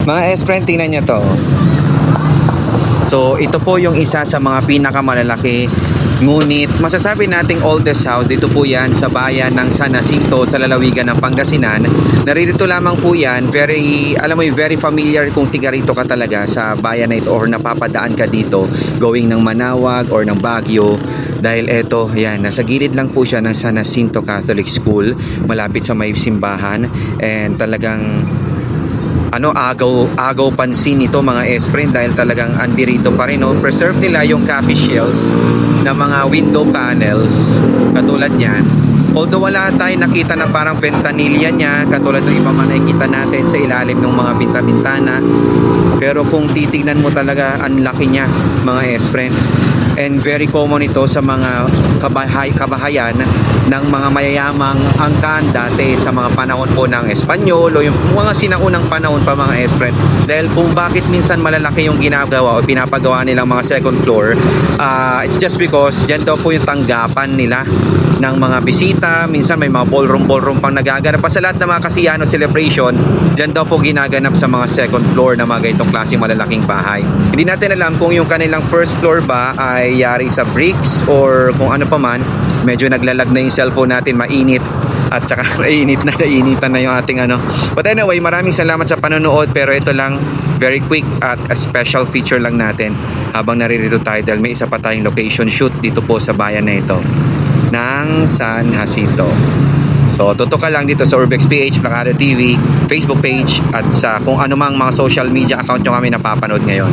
Mga S-friend, tingnan nyo to. So ito po yung isa sa mga pinakamalalaki, ngunit masasabi nating oldest house. Dito po yan sa bayan ng San Jacinto sa lalawigan ng Pangasinan. Naririto lamang po yan, alam mo yung very familiar kung tiga rito ka talaga sa bayan na ito or napapadaan ka dito going ng Manaoag or ng Baguio. Dahil eto, yan, nasa gilid lang po siya ng San Jacinto Catholic School, malapit sa may simbahan, and talagang agaw pansin ito mga S-friend dahil talagang andirito pa rin, no? Preserve nila yung copy shells na mga window panels katulad niyan. Although wala tayong nakita na parang ventanilla niya katulad ng iba man nakikita natin sa ilalim ng mga bintana, pero kung titignan mo talaga ang laki niya mga S-friend. And very common ito sa mga kabahayan ng mga mayayamang angkan dati sa mga panahon po ng Espanyol o yung mga sinaunang panahon pa mga S-friend. Dahil kung bakit minsan malalaki yung ginagawa o pinapagawa nilang mga second floor, it's just because dyan daw po yung tanggapan nila ng mga bisita. Minsan may mga ballroom pang nagaganap pa sa lahat ng mga Kasiyano celebration. Dyan daw po ginaganap sa mga second floor na mga ganitong klaseng malalaking bahay. Hindi natin alam kung yung kanilang first floor ba ay yari sa bricks or kung ano pa man. Medyo naglalag na yung cellphone natin, mainit at saka nainitan na yung ating But anyway, maraming salamat sa panonood, pero ito lang, very quick at a special feature lang natin habang naririto tayo dahil may isa pa tayong location shoot dito po sa bayan na ito ng San Jacinto. So tutok ka lang dito sa Urbex PH, Plakada TV, Facebook page at sa kung anumang mga social media account nyo kami napapanood ngayon.